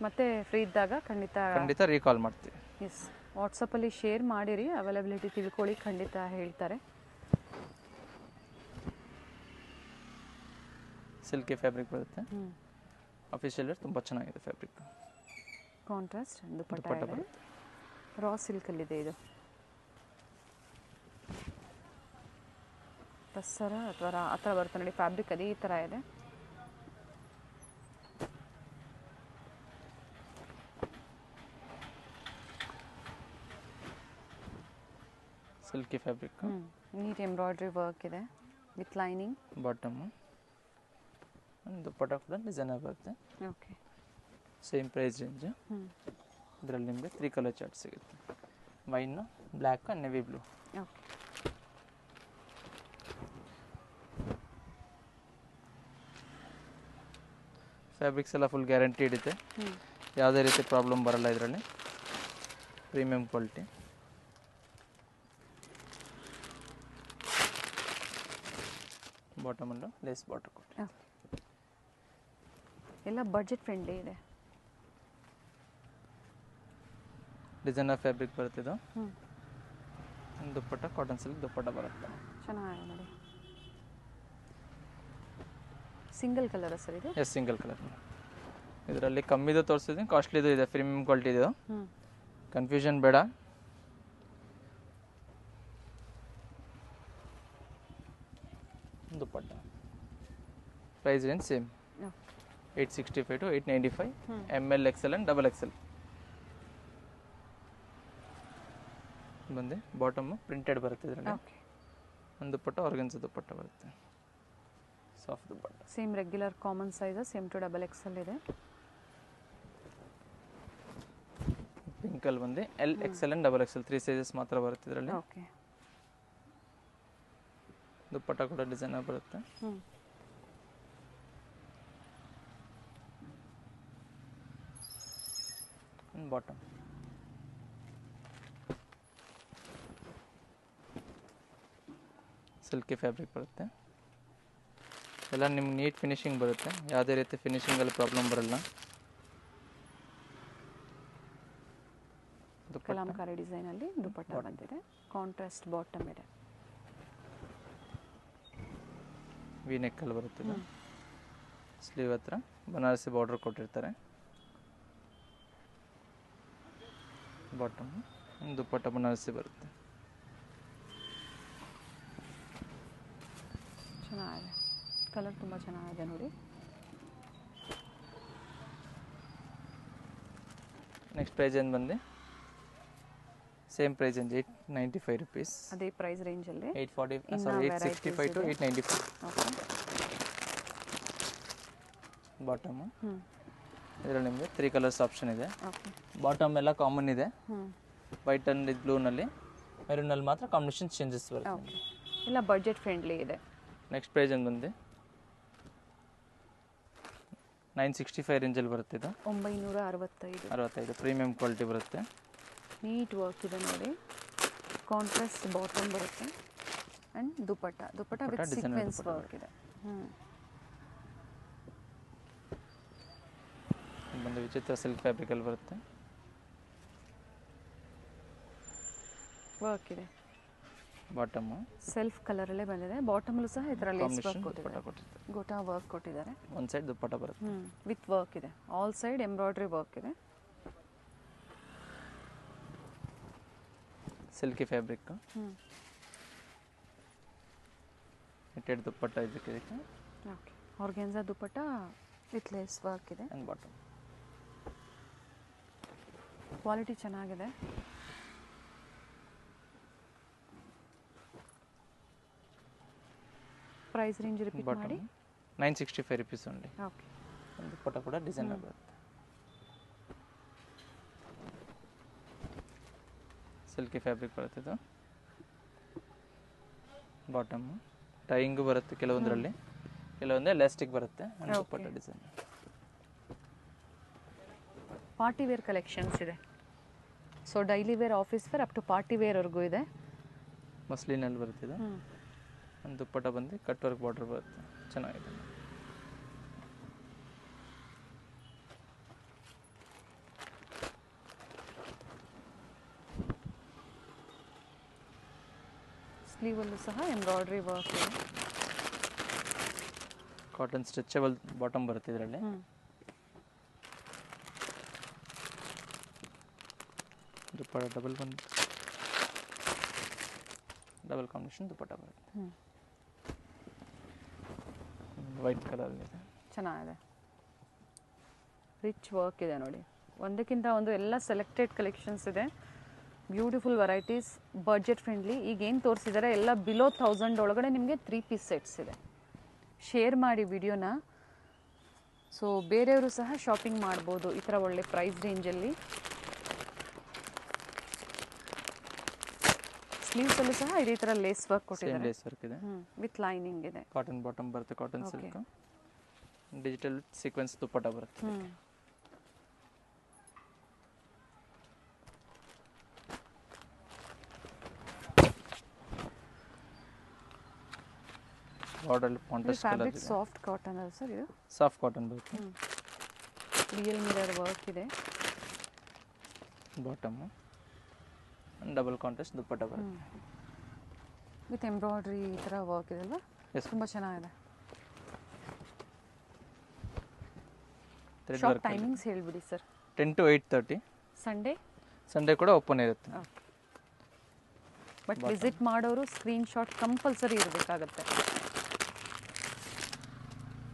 ಮತ್ತೆ ಫ್ರೀ ಇದ್ದಾಗ ಖಂಡಿತ ರೀಕಾಲ್ ಮಾಡ್ತೀವಿ. ಎಸ್, ವಾಟ್ಸಪ್ಪಲ್ಲಿ ಶೇರ್ ಮಾಡಿರಿ, ಅವೈಲಬಿಲಿಟಿ ತಿಳ್ಕೊಳ್ಳಿ, ಖಂಡಿತ ಹೇಳ್ತಾರೆ. ಸಿಲ್ಕಿ ಫ್ಯಾಬ್ರಿಕ್ ಬರುತ್ತೆ. ಅಫಿಷಿಯಲ್ ವೇರ್ ತುಂಬ ಚೆನ್ನಾಗಿದೆ ಫ್ಯಾಬ್ರಿಕ್. ಕಾಂಟ್ರಾಸ್ಟ್ ದುಪ್ಪಟ್ಟ ಇದೆ. ರಾ ಸಿಲ್ಕಲ್ಲಿದೆ ಇದು. ಟಸ್ಸರ ಅಥವಾ ಆ ಥರ ಬರುತ್ತೆ ನೋಡಿ ಫ್ಯಾಬ್ರಿಕ್, ಅದೇ ಈ ಥರ ಇದೆ. Silky fabric. Neat embroidery work ಇದೆ ವಿತ್ ಲೈನಿಂಗ್. ಬಾಟಮು ದುಪ್ಪಟ್ಟ ಕೂಡ ಡಿಸೈನರ್ ಬರುತ್ತೆ. Okay, same price range. ಇದರಲ್ಲಿ ನಿಮಗೆ 3 ಕಲರ್ ಚಾರ್ಟ್ ಸಿಗುತ್ತೆ. Wine, black and navy blue. Okay, fabrics ಎಲ್ಲ ಫುಲ್ ಗ್ಯಾರಂಟಿಡ್ ಇದೆ. ಯಾವುದೇ ರೀತಿ ಪ್ರಾಬ್ಲಮ್ ಬರಲ್ಲ ಇದರಲ್ಲಿ. Premium quality. Bottom and lace border ಕೊಟ್ಟು ಎಲ್ಲ ಬಡ್ಜೆಟ್ ಫ್ರೆಂಡ್ಲಿ ಇದೆ. ಡಿಸೈನರ್ ಫ್ಯಾಬ್ರಿಕ್ ಬರುತ್ತೆ ಇದು. ದುಪ್ಪಟ್ಟ ಕಾಟನ್ ಸಿಲ್ಕ್ ದುಪ್ಪಟ್ಟ ಬರುತ್ತೆ. ಚೆನ್ನಾಗಿದೆ ನೋಡಿ. ಸಿಂಗಲ್ ಕಲರ್ ಸರ್ ಇದು? S, single colour. ಇದರಲ್ಲಿ ಕಮ್ಮಿದು ತೋರಿಸಿದ್ದೀನಿ, ಕಾಸ್ಟ್ಲಿದು ಇದೆ, ಪ್ರೀಮಿಯಂ ಕ್ವಾಲಿಟಿ ಇದು. ಕನ್ಫ್ಯೂಷನ್ ಬೇಡ. Dupatta price range same 865 to 895. ML, XL and double XL ಬಂದು. ಬಾಟಮ್ ಪ್ರಿಂಟೆಡ್ ಬರುತ್ತೆ ಇದರಲ್ಲಿ. ಒಂದು ದುಪ್ಪಟ್ಟ ಆರ್ಗನ್ಸಾ ದುಪ್ಪಟ್ಟ ಬರುತ್ತೆ. Soft dupatta. Same regular common size same to double XL ಇದೆ. ಪಿಂಕಲ್ಲಿ ಬಂದು L, XL and double XL 3 sizes ಮಾತ್ರ ಬರುತ್ತೆ ಇದರಲ್ಲಿ. ಓಕೆ, ದುಪ್ಪಟ್ಟ ಕೂಡ ಡಿಸೈನರ್ ಬರುತ್ತೆ. ಬಾಟಮ್ ಸಿಲ್ಕಿ ಫ್ಯಾಬ್ರಿಕ್ ಬರುತ್ತೆ. ಎಲ್ಲ ನಿಮ್ಗೆ ನೀಟ್ ಫಿನಿಶಿಂಗ್ ಬರುತ್ತೆ. ಯಾವುದೇ ರೀತಿ ಫಿನಿಶಿಂಗಲ್ಲಿ ಪ್ರಾಬ್ಲಮ್ ಬರಲ್ಲ. ಕಲಾಂಕಾರಿ ಡಿಸೈನಲ್ಲಿ ದುಪ್ಪಟ್ಟ ಬಂದಿದೆ. ಕಾಂಟ್ರಾಸ್ಟ್ ಬಾಟಮ್ ಇದೆ. ವಿ ನೆಕ್ಕಲ್ಲಿ ಬರುತ್ತೆ. ಸ್ಲೀವ್ ಹತ್ರ ಬನಾರಸಿ ಬಾರ್ಡರ್ ಕೊಟ್ಟಿರ್ತಾರೆ. ಬಾಟಮ್ ದುಪ್ಪಟ್ಟ ಬನಾರಸಿ ಬರುತ್ತೆ. ಚೆನ್ನಾಗಿದೆ, ಕಲರ್ ತುಂಬ ಚೆನ್ನಾಗಿದೆ ನೋಡಿ. ನೆಕ್ಸ್ಟ್ ಪ್ರೈಸ್ ಏನು ಬಂದು ಸೇಮ್ ಪ್ರೈಸ್ ರೇಂಜ್ 895 rupees. ಅದೇ ಪ್ರೈಸ್ ರೇಂಜಲ್ಲಿ 865 to 895. ಓಕೆ, ಬಾಟಮ್ ಇದರಲ್ಲಿ ನಿಮಗೆ 3 ಕಲರ್ಸ್ ಆಪ್ಷನ್ ಇದೆ. ಓಕೆ, ಬಾಟಮ್ ಎಲ್ಲ ಕಾಮನ್ ಇದೆ. ವೈಟ್ ಅಂಡ್ ಬ್ಲೂನಲ್ಲಿ, ಮೆರೂನಲ್ಲಿ ಮಾತ್ರ ಕಾಂಬಿನೇಷನ್ ಚೇಂಜಸ್ ಬರುತ್ತೆ. ಓಕೆ, ಎಲ್ಲ ಬಡ್ಜೆಟ್ ಫ್ರೆಂಡ್ಲಿ ಇದೆ. ನೆಕ್ಸ್ಟ್ ಪ್ರೈಸ್ ಏನು ಬಂದು 965 ರೇಂಜಲ್ಲಿ ಬರುತ್ತೆ ಇದು. 965 ಪ್ರೀಮಿಯಂ ಕ್ವಾಲಿಟಿ ಬರುತ್ತೆ. ನೀಟ್ ವರ್ಕ್ ಇದೆ ನೋಡಿ. ಕಾಂಟ್ರಾಸ್ಟ್ ಬಾಟಮ್ ಬರುತ್ತೆ and dupatta with sequence work ಇದೆ. ಬಂದು ವಿಚಿತ್ರ ಸಿಲ್ಕ್ ಫ್ಯಾಬ್ರಿಕಲ್ಲಿ ಬರುತ್ತೆ. ವರ್ಕ್ ಇದೆ. ಬಾಟಮು ಸೆಲ್ಫ್ ಕಲರಲ್ಲೇ ಬಂದಿದೆ. ಬಾಟಮಲ್ಲೂ ಸಹ ಈ ಥರ ಲೇಸ್ ವರ್ಕ್ ದುಪ್ಪಟ್ಟ ಕೊಟ್ಟಿದ್ದಾರೆ. ಗೋಟಾ ವರ್ಕ್ ಕೊಟ್ಟಿದ್ದಾರೆ. ಒಂದು ಸೈಡ್ ದುಪ್ಪಟ್ಟ ಬರುತ್ತೆ. ವಿತ್ ವರ್ಕ್ ಇದೆ. ಆಲ್ ಸೈಡ್ ಎಂಬ್ರಾಯ್ಡ್ರಿ ವರ್ಕ್ ಇದೆ. Silky fabric. ನೆಟ್ಟೆಡ್ ದುಪ್ಪಟ್ಟ ಇದಕ್ಕೆ. Okay. Organza dupatta with lace work ಇದೆ. And bottom. ಕ್ವಾಲಿಟಿ ಚೆನ್ನಾಗಿದೆ. ಪ್ರೈಸ್ ರೇಂಜ್ ರಿಪೀಟ್ ಮಾಡಿ. 965 rupees only. ಓಕೆ. ಒಂದು ದುಪ್ಪಟ್ಟ ಕೂಡ ಡಿಸೈನ್ ಬರುತ್ತೆ. ಸಿಲ್ಕಿ ಫ್ಯಾಬ್ರಿಕ್ ಬರುತ್ತೆ ಇದು. ಬಾಟಮ್ ಟೈಯಿಂಗು ಬರುತ್ತೆ ಕೆಲವೊಂದರಲ್ಲಿ, ಕೆಲವೊಂದು ಎಲಾಸ್ಟಿಕ್ ಬರುತ್ತೆ. Dupatta design. Party wear collections ಇದೆ. So daily wear, office wear up to party ವೇರ್ವರೆಗೂ ಇದೆ. ಮಸ್ಲಿನಲ್ಲಿ ಬರುತ್ತೆ ಇದು. ಒಂದು ದುಪ್ಪಟ್ಟ ಬಂದು ಕಟ್ ವರ್ಕ್ ಬಾರ್ಡರ್ ಬರುತ್ತೆ. ಚೆನ್ನಾಗಿದೆ. ಸ್ಲೀವಲ್ಲೂ ಸಹ ಎಂಬ್ರಾಯ್ಡ್ರಿ ವರ್ಕ್ ಇದೆ. ಕಾಟನ್ ಸ್ಟ್ರೆಚಬಲ್ ಬಾಟಮ್ ಬರುತ್ತೆ ಇದರಲ್ಲಿ. ದುಪ್ಪಟ್ಟ ಡಬಲ್ ಕಾಂಬಿನೇಷನ್ ದುಪ್ಪಟ್ಟ ಬರುತ್ತೆ. ವೈಟ್ ಕಲರ್ ಇದೆ. ಚೆನ್ನಾಗಿದೆ. ರಿಚ್ ವರ್ಕ್ ಇದೆ ನೋಡಿ. ಒಂದಕ್ಕಿಂತ ಒಂದು ಎಲ್ಲ ಸೆಲೆಕ್ಟೆಡ್ ಕಲೆಕ್ಷನ್ಸ್ ಇದೆ. Beautiful varieties, budget friendly. ಈಗ ಏನು ತೋರಿಸಿದ್ದಾರೆ ಎಲ್ಲ ಬಿಲೋ 1000 ಒಳಗಡೆ ನಿಮಗೆ 3 ಪೀಸ್ ಸೆಟ್ಸ್ ಇದೆ. ಶೇರ್ ಮಾಡಿ ವಿಡಿಯೋನ. ಸೊ ಬೇರೆಯವರು ಸಹ ಶಾಪಿಂಗ್ ಮಾಡ್ಬೋದು ಈ ಥರ ಒಳ್ಳೆ ಪ್ರೈಸ್ ರೇಂಜಲ್ಲಿ. ಸ್ಲೀವ್ಸಲ್ಲೂ ಸಹ ಇದೇ ಥರ ಲೇಸ್ ವರ್ಕ್ ಕೊಟ್ಟಿದ್ದಾರೆ. ಲೇಸ್ ವರ್ಕ್ ಇದೆ. ವಿತ್ ಲೈನಿಂಗ್ ಇದೆ. ಕಾಟನ್ ಬಾಟಮ್ ಬರುತ್ತೆ. Cotton silk. ಡಿಜಿಟಲ್ ಸೀಕ್ವೆನ್ಸ್ ದುಪ್ಪಟ್ಟ ಬರುತ್ತೆ. ಬಾರ್ಡರ್ ಕಾಂಟ್ರಾಸ್ಟ್ ಕಲರ್ ಇದೆ. ಸಾಫ್ಟ್ ಕಾಟನ್ ಅಲ್ಲ ಸರ್ ಇದು? ಸಾಫ್ಟ್ ಕಾಟನ್ ಬರುತ್ತೆ. ರಿಯಲ್ ಮಿರರ್ ವರ್ಕ್ ಇದೆ. ಬಾಟಮ್ ಡಬಲ್ ಕಾಂಟ್ರಾಸ್ಟ್ ದುಪ್ಪಟ್ಟ ಬರುತ್ತೆ. ವಿತ್ ಎಂಬ್ರಾಯ್ಡ್ರಿ ಈ ಥರ ವರ್ಕ್ ಇದೆ ಅಲ್ವಾ? ತುಂಬ ಚೆನ್ನಾಗಿದೆ. ಶಾಪ್ ಟೈಮಿಂಗ್ಸ್ ಹೇಳ್ಬಿಡಿ ಸರ್. 10 to 8:30. ಸಂಡೇ ಕೂಡ ಓಪನ್ ಇರುತ್ತೆ. ಬಟ್ ವಿಸಿಟ್ ಮಾಡೋರು ಸ್ಕ್ರೀನ್ಶಾಟ್ ಕಂಪಲ್ಸರಿ ಇರಬೇಕಾಗತ್ತೆ.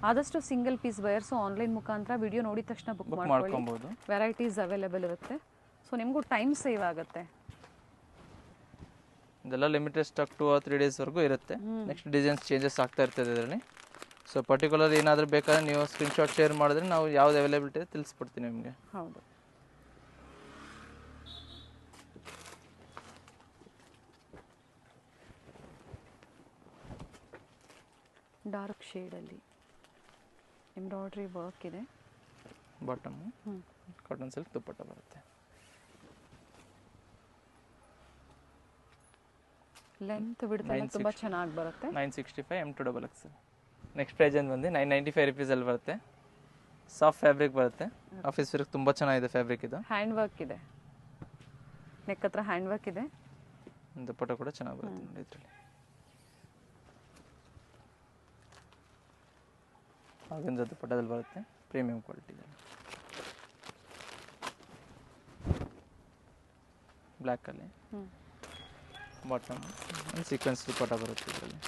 ಆದಷ್ಟು ಸಿಂಗಲ್ ಪೀಸ್ ಬಯರ್ಸು ಆನ್ಲೈನ್ ಮುಖಾಂತರ ವಿಡಿಯೋ ನೋಡಿದ ತಕ್ಷಣ ಬುಕ್ ಮಾಡ್ಕೊಬೋದು. ವೆರೈಟೀಸ್ ಅವೈಲೇಬಲ್ ಇರುತ್ತೆ. ಸೊ ನಿಮಗೂ ಟೈಮ್ ಸೇವ್ ಆಗುತ್ತೆ. ಇದೆಲ್ಲ ಲಿಮಿಟೆಡ್ ಸ್ಟಾಕ್ 2 or 3 ಡೇಸ್ವರೆಗೂ ಇರುತ್ತೆ. ನೆಕ್ಸ್ಟ್ ಡಿಸೈನ್ಸ್ ಚೇಂಜಸ್ ಆಗ್ತಾ ಇರ್ತದೆ ಇದರಲ್ಲಿ. ಸೊ ಪರ್ಟಿಕ್ಯುಲರ್ ಏನಾದರೂ ಬೇಕಾದ್ರೆ ನೀವು ಸ್ಕ್ರೀನ್ಶಾಟ್ ಶೇರ್ ಮಾಡಿದ್ರೆ ನಾವು ಯಾವ್ದು ಅವೈಲೇಬಿಲಿಟಿ ಇದೆ ತಿಳಿಸ್ಬಿಡ್ತೀನಿ ನಿಮಗೆ. ಹೌದು. ಡಾರ್ಕ್ ಶೇಡಲ್ಲಿ ಎಂಬ್ರಾಯ್ಡ್ರಿ ವರ್ಕ್ ಇದೆ. ಬಾಟಮು ಕಾಟನ್ ಸಿಲ್ಕ್ ದುಪ್ಪಟ್ಟ ಬರುತ್ತೆ. ಲೆಂತ್ ಬಿಡ್ತಾರೆ ತುಂಬ ಚೆನ್ನಾಗಿ ಬರುತ್ತೆ. 965 M2XX. ನೆಕ್ಸ್ಟ್ ಪ್ರೈಸ್ ಏನು ಬಂದು 995 rupees ಬರುತ್ತೆ. ಸಾಫ್ಟ್ ಫ್ಯಾಬ್ರಿಕ್ ಬರುತ್ತೆ. ಆಫೀಸ್ ವೇರ್ಗೆ ತುಂಬ ಚೆನ್ನಾಗಿದೆ ಫ್ಯಾಬ್ರಿಕ್ ಇದು. ಹ್ಯಾಂಡ್ ವರ್ಕ್ ಇದೆ. ನೆಕ್ ಹತ್ರ ಹ್ಯಾಂಡ್ ವರ್ಕ್ ಇದೆ. ದುಪ್ಪಟ್ಟ ಕೂಡ ಚೆನ್ನಾಗಿ ಬರುತ್ತೆ ನೋಡಿ ಇದರಲ್ಲಿ. ಆರ್ಗನ್ಜಾ ದುಪ್ಪಟ್ಟದಲ್ಲಿ ಬರುತ್ತೆ. ಪ್ರೀಮಿಯಂ ಕ್ವಾಲಿಟಿ ಇದೆ. ಬ್ಲ್ಯಾಕಲ್ಲಿ ಬಾಟಮ್ ಸೀಕ್ವೆನ್ಸ್ ದುಪ್ಪಟ್ಟ ಬರುತ್ತೆ ಇದರಲ್ಲಿ.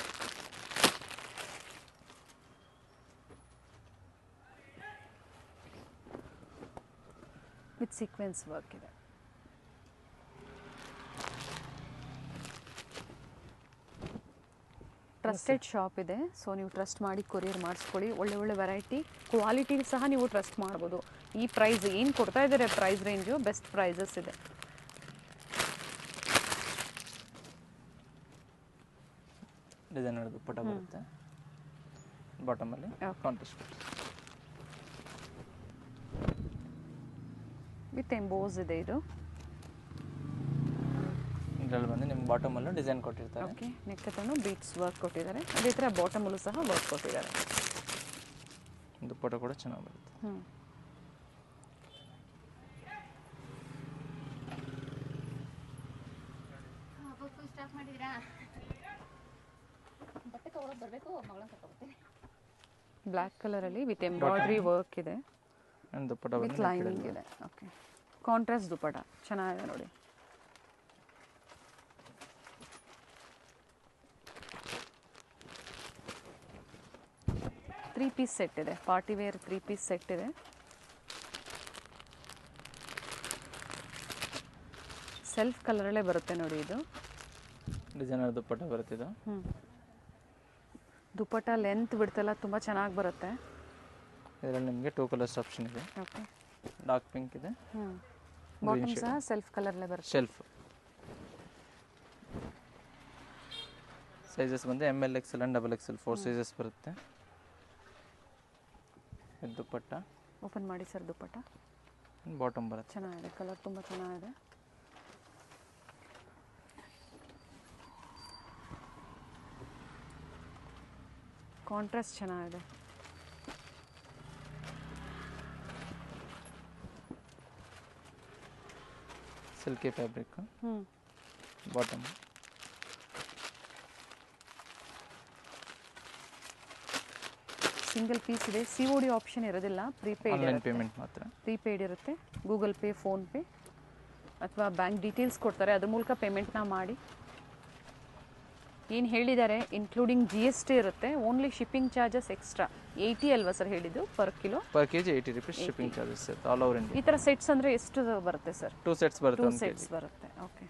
ವಿತ್ ಸೀಕ್ವೆನ್ಸ್ ವರ್ಕ್ ಇದೆ. ಟ್ರಸ್ಟೆಡ್ ಶಾಪ್ ಇದೆ. ಸೊ ನೀವು ಟ್ರಸ್ಟ್ ಮಾಡಿ ಕೊರಿಯರ್ ಮಾಡಿಸ್ಕೊಳ್ಳಿ. ಒಳ್ಳೆ ಒಳ್ಳೆ ವೆರೈಟಿ, ಕ್ವಾಲಿಟಿ ಸಹ ನೀವು ಟ್ರಸ್ಟ್ ಮಾಡ್ಬೋದು. ಈ ಪ್ರೈಸ್ ಏನು ಕೊಡ್ತಾ ಇದ್ದಾರೆ, ಪ್ರೈಸ್ ರೇಂಜು ಬೆಸ್ಟ್ ಪ್ರೈಸಸ್ ಇದೆ. ಡಿಸೈನರ್ ದುಪ್ಪಟ್ಟ ಬರುತ್ತೆ. ಬಾಟಮಲ್ಲಿ ಕಾಂಟ್ರಾಸ್ಟ್ ವಿತ್ ಎಂಬೋಸ್ ಇದೆ ಇದು. ಇದರಲ್ಲಿ ಬಂದು ನಿಮ್ಮ ಬಾಟಮಲ್ಲೂ ಡಿಸೈನ್ ಕೊಟ್ಟಿರ್ತಾರೆ. ಓಕೆ, ನೆಕ್ ಹತ್ರನೂ ಬೀಟ್ಸ್ ವರ್ಕ್ ಕೊಟ್ಟಿದ್ದಾರೆ. ಅದೇ ಥರ ಬಾಟಮಲ್ಲೂ ಸಹ ವರ್ಕ್ ಕೊಟ್ಟಿದ್ದಾರೆ. ದುಪ್ಪಟ್ಟ ಕೂಡ ಚೆನ್ನಾಗಿ ಬರುತ್ತೆ. ಬ್ಲ್ಯಾಕ್ ಕಲರಲ್ಲಿ ವಿತ್ ಎಂಬ್ರಾಯ್ಡ್ರಿ ವರ್ಕ್ ಇದೆ. ದುಪ್ಪಟ್ಟ ವಿತ್ ಲೈನಿಂಗ್ ಇದೆ. ಓಕೆ, ಕಾಂಟ್ರಾಸ್ಟ್ ದುಪ್ಪಟ್ಟ ಚೆನ್ನಾಗಿದೆ ನೋಡಿ. ತ್ರೀ ಪೀಸ್ ಸೆಟ್ ಇದೆ, ಪಾರ್ಟಿ ವೇರ್ 3 ಪೀಸ್ ಸೆಟ್ ಇದೆ. ಸೆಲ್ಫ್ ಕಲರಲ್ಲೇ ಬರುತ್ತೆ ನೋಡಿ ಇದು. ಡಿಸೈನರ್ ದುಪ್ಪಟ್ಟ ಬರುತ್ತೆ ಇದು. ದುಪ್ಪಟ್ಟ ಲೆಂತ್ ಬಿಡ್ತೆಲ್ಲ ತುಂಬ ಚೆನ್ನಾಗಿ ಬರುತ್ತೆ. ಇದರಲ್ಲಿ ನಿಮಗೆ 2 ಕಲರ್ಸ್ ಆಪ್ಷನ್ ಇದೆ. ಓಕೆ, ಡಾರ್ಕ್ ಪಿಂಕ್ ಇದೆ. ಬಾಟಮ್ ಸಹ ಸೆಲ್ಫ್ ಕಲರ್ಲೇ ಬರುತ್ತೆ. ಶೆಲ್ಫ್ ಸೈಜಸ್ ಬಂದು ML XL and XXL 4 sizes ಬರುತ್ತೆ. ದುಪ್ಪಟ್ಟ ಓಪನ್ ಮಾಡಿ ಸರ್. ದುಪ್ಪಟ್ಟ ಬಾಟಮ್ ಬರುತ್ತೆ. ಚೆನ್ನಾಗಿದೆ, ಕಲರ್ ತುಂಬ ಚೆನ್ನಾಗಿದೆ. ಕಾಂಟ್ರಾಸ್ಟ್ ಚೆನ್ನಾಗಿದೆ. Silky fabric. Bottom single piece ಇದೆ. COD ಆಪ್ಷನ್ ಇರೋದಿಲ್ಲ, ಪ್ರೀಪೇಯ್ಡ್ ಆನ್ಲೈನ್ ಪೇಮೆಂಟ್ ಮಾತ್ರ. ಪ್ರೀಪೇಯ್ಡ್ ಇರುತ್ತೆ. ಗೂಗಲ್ ಪೇ, ಫೋನ್ಪೇ ಅಥವಾ ಬ್ಯಾಂಕ್ ಡೀಟೇಲ್ಸ್ ಕೊಡ್ತಾರೆ, ಅದ್ರ ಮೂಲಕ ಪೇಮೆಂಟ್ನ ಮಾಡಿ. ಏನು ಹೇಳಿದ್ದಾರೆ, ಇನ್ಕ್ಲೂಡಿಂಗ್ GST ಇರುತ್ತೆ. ಓನ್ಲಿ ಶಿಪ್ಪಿಂಗ್ ಚಾರ್ಜಸ್ ಎಕ್ಸ್ಟ್ರಾ 80 ಅಲ್ವಾ ಸರ್ ಹೇಳಿದ್ದು per kilo? Per KG 80 rupees shipping charges ಇರುತ್ತೆ ಆಲ್ ಓವರ್ ಇಂಡಿಯಾ. ಈ ಥರ ಸೆಟ್ಸ್ ಅಂದರೆ ಎಷ್ಟು ಬರುತ್ತೆ ಸರ್? 2 ಸೆಟ್ಸ್ ಬರುತ್ತೆ. 2 ಸೆಟ್ಸ್ ಬರುತ್ತೆ. ಓಕೆ,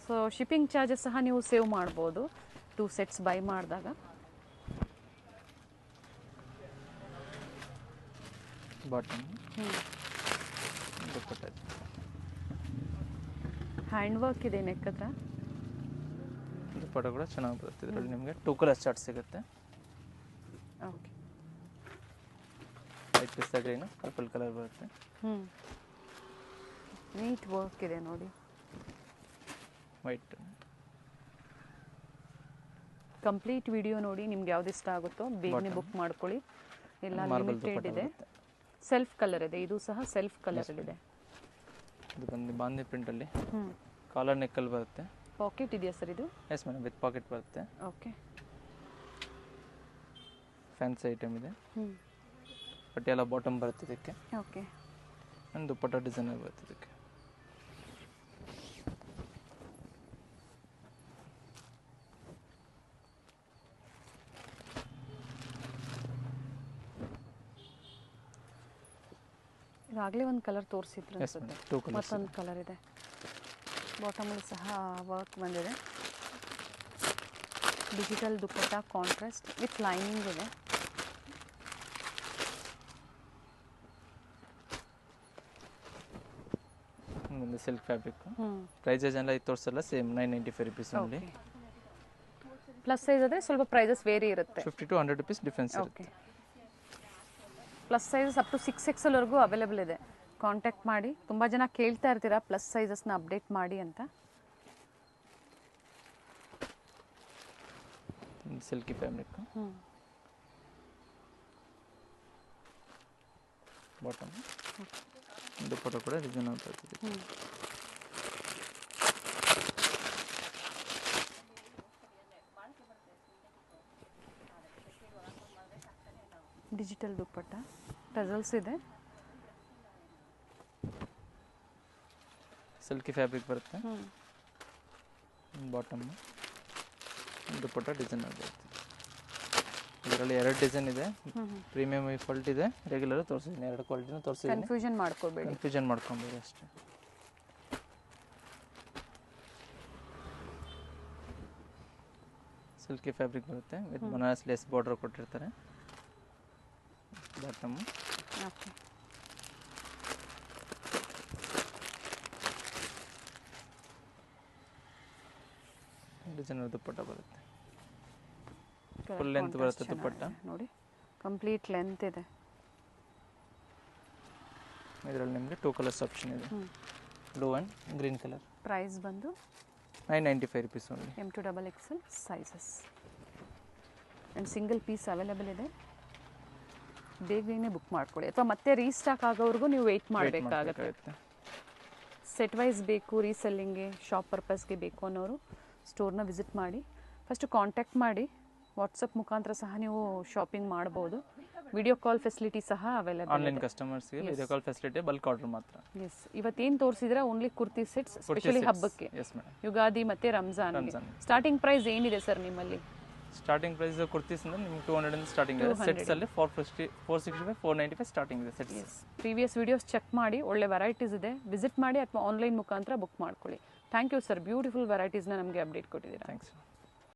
ಸೊ ಶಿಪ್ಪಿಂಗ್ ಚಾರ್ಜಸ್ ಸಹ ನೀವು ಸೇವ್ ಮಾಡ್ಬೋದು 2 ಸೆಟ್ಸ್ ಬೈ ಮಾಡಿದಾಗ. ಬಾಟಮ್ ದುಪ್ಪಟ್ಟ ಹ್ಯಾಂಡ್ ವರ್ಕ್ ಇದೆ ನೆಕ್ ಹತ್ರ. ದುಪ್ಪಟ್ಟ ಕೂಡ ಚೆನ್ನಾಗಿ ಬರುತ್ತೆ. ಇದರಲ್ಲಿ ನಿಮಗೆ 2 ಕಲರ್ ಚಾರ್ಟ್ ಸಿಗುತ್ತೆ. ಓಕೆ, ವೈಟ್ ಪಿಸ್ತಾ ಗ್ರೀನ್, ಪರ್ಪಲ್ ಕಲರ್ ಬರುತ್ತೆ. ನೀಟ್ ವರ್ಕ್ ಇದೆ ನೋಡಿ. ವೈಟ್. ಕಂಪ್ಲೀಟ್ ವಿಡಿಯೋ ನೋಡಿ, ನಿಮ್ಗೆ ಯಾವ್ದು ಇಷ್ಟ ಆಗುತ್ತೋ ಬೇಗನೆ ಬುಕ್ ಮಾಡ್ಕೊಳ್ಳಿ. ಎಲ್ಲ ಲಿಮಿಟೆಡ್ ಇದೆ. ಸೆಲ್ಫ್ ಕಲರ್ ಇದೆ, ಇದು ಸಹ ಸೆಲ್ಫ್ ಕಲರ್ ಇದೆ. ಇದು ಬಂದು ಬಾಂಧಿ ಪ್ರಿಂಟಲ್ಲಿ ಕಾಲರ್ ನೆಕ್ಕಲ್ಲಿ ಬರುತ್ತೆ. ಪಾಕೆಟ್ ಇದೆಯಾ ಸರ್ ಇದು? ಎಸ್ ಮೇಡಮ್, ವಿತ್ ಪಾಕೆಟ್ ಬರುತ್ತೆ. ಓಕೆ, ಫ್ಯಾನ್ಸಿ ಐಟಮ್ ಇದೆ. ಬಟ್ಟೆ ಎಲ್ಲ ಬಾಟಮ್ ಬರುತ್ತೆ ಇದಕ್ಕೆ. ಓಕೆ, ಆ್ಯಂಡ್ ದುಪ್ಪಟ್ಟ ಡಿಸೈನರ್ ಬರುತ್ತೆ ಇದಕ್ಕೆ. ಈಗಾಗಲೇ ಒಂದು ಕಲರ್ ತೋರಿಸಿದ್ರು ಅನ್ಸುತ್ತೆ. 2 ಕಲರ್ಸ್. ಮತ್ತೊಂದು ಕಲರ್ ಇದೆ. ಬಾಟಮಲ್ಲಿ ಸಹ ವರ್ಕ್ ಬಂದಿದೆ. Digital dupatta, contrast with lining ಇದೆ. ಒಂದು ಸಿಲ್ಕ್ ಫ್ಯಾಬ್ರಿಕ್. ಪ್ರೈಸಸ್ ಎಲ್ಲ ಇದು ತೋರಿಸಲ್ಲ, same 995 rupees only. Plus size ಆದರೆ ಸ್ವಲ್ಪ ಪ್ರೈಸಸ್ ವೇರಿ ಇರುತ್ತೆ. 50 to 100 rupees ಡಿಫ್ರೆನ್ಸ್ ಇರುತ್ತೆ. Plus sizes up to 6XL ವರೆಗೂ ಅವೈಲೇಬಲ್ ಇದೆ. ಕಾಂಟ್ಯಾಕ್ಟ್ ಮಾಡಿ. ತುಂಬ ಜನ ಕೇಳ್ತಾ ಇರ್ತೀರಾ ಪ್ಲಸ್ ಸೈಜಸ್ನ ಅಪ್ಡೇಟ್ ಮಾಡಿ ಅಂತ. Silky fabric. ಬಾಟಮ್ ದುಪ್ಪಟ್ಟ ಕೂಡ ಡಿಸೈನ್ ಆಗ್ತದೆ. ಡಿಜಿಟಲ್ ದುಪ್ಪಟ್ಟ, ಟಜಲ್ಸ್ ಇದೆ. ಸಿಲ್ಕಿ ಫ್ಯಾಬ್ರಿಕ್ ಬರುತ್ತೆ. ಬಾಟಮ್ ದುಪ್ಪಟ್ಟ ಡಿಸೈನ್ ಬರುತ್ತೆ. ಇದರಲ್ಲಿ 2 ಡಿಸೈನ್ ಇದೆ. ಪ್ರೀಮಿಯಮ್ ಫಾಲ್ಟ್ ಇದೆ, ರೆಗ್ಯುಲರ್ ತೋರಿಸಿದ್ದೀನಿ. 2 ಕ್ವಾಲಿಟಿನೂ ತೋರಿಸಿದ್ದೀನಿ. ಕನ್ಫ್ಯೂಷನ್ ಮಾಡ್ಕೊಬೇಡಿ ಅಷ್ಟೇ. ಸಿಲ್ಕಿ ಫ್ಯಾಬ್ರಿಕ್ ಬರುತ್ತೆ ವಿತ್ ಬನಾರಸ್ ಲೇಸ್ ಬಾರ್ಡರ್ ಕೊಟ್ಟಿರ್ತಾರೆ. ಬಾಟಮ್ ಓಕೆ, ಡಿಸೈನರ್ ದುಪ್ಪಟ್ಟ ಬರುತ್ತೆ. ಫುಲ್ ಲೆಂತ್ ಬರುತ್ತೆ ದುಪ್ಪಟ್ಟ ನೋಡಿ. ಕಂಪ್ಲೀಟ್ ಲೆಂತ್ ಇದೆ. ಇದರಲ್ಲಿ ನಿಮಗೆ 2 ಕಲರ್ಸ್ ಆಪ್ಷನ್ ಇದೆ, blue and green colour. Price ಬಂದು 995 rupees only. M2XXL sizes and single piece available ಇದೆ. ಬೇಗನೆ ಬುಕ್ ಮಾಡ್ಕೊಳ್ಳಿ, ಅಥವಾ ಮತ್ತೆ ರೀಸ್ಟಾಕ್ ಆಗೋವರೆಗೂ ನೀವು ವೆಯ್ಟ್ ಮಾಡಬೇಕಾಗತ್ತೆ. ಸೆಟ್ ವೈಸ್ ಬೇಕು, ರೀಸೆಲ್ಲಿಂಗ್ಗೆ, ಶಾಪ್ ಪರ್ಪಸ್ಗೆ ಬೇಕು ಅನ್ನೋರು ಸ್ಟೋರ್ನ ವಿಸಿಟ್ ಮಾಡಿ. ಫಸ್ಟು ಕಾಂಟ್ಯಾಕ್ಟ್ ಮಾಡಿ, ವಾಟ್ಸಪ್ ಮುಖಾಂತರ ಸಹ ನೀವು ಶಾಪಿಂಗ್ ಮಾಡ್ಬೋದು. ವಿಡಿಯೋ ಕಾಲ್ ಫೆಸಿಲಿಟಿ ಸಹ ಅವೈಲೇಬಲ್. ಆನ್ಲೈನ್ ಕಸ್ಟಮರ್ಸ್ಗೆ video call facility, bulk order ಮಾತ್ರ. ಎಸ್, ಇವತ್ತೇನು ತೋರಿಸಿದ್ರೆ ಓನ್ಲಿ ಕುರ್ತಿ ಸೆಟ್ಸ್, ಸ್ಪೆಷಲಿ ಹಬ್ಬಕ್ಕೆ, ಎಸ್ ಮೇಡಮ್, ಯುಗಾದಿ ಮತ್ತು ರಂಜಾನ್. ಸ್ಟಾರ್ಟಿಂಗ್ ಪ್ರೈಸ್ ಏನಿದೆ ಸರ್ ನಿಮ್ಮಲ್ಲಿ? ಸ್ಟಾರ್ಟಿಂಗ್ ಪ್ರೈಸ್ ಕುರ್ತೀಸ್ ಅಂದ್ರೆ ನಿಮ್ಗೆ 200 ಇಂದ ಸ್ಟಾರ್ಟಿಂಗ್ ಇದೆ. ಸೆಟ್ಸ್ ಅಲ್ಲಿ 450, 465, 495 ಸ್ಟಾರ್ಟಿಂಗ್ ಇದೆ ಸೆಟ್ಸ್. ಪ್ರೀವಿಯಸ್ ವಿಡಿಯೋಸ್ ಚೆಕ್ ಮಾಡಿ, ಒಳ್ಳೆ ವೆರೈಟೀಸ್ ಇದೆ, ವಿಸಿಟ್ ಮಾಡಿ ಅಥವಾ ಆನ್ಲೈನ್ ಮುಖಾಂತರ ಬುಕ್ ಮಾಡ್ಕೊಳ್ಳಿ. ಥ್ಯಾಂಕ್ ಯು ಸರ್, ಬ್ಯೂಟಿಫುಲ್ ವೆರೈಟೀಸ್ನ ನಮಗೆ ಅಪ್ಡೇಟ್ ಕೊಟ್ಟಿದ್ದೀರಾ. ಥ್ಯಾಂಕ್ಸ್.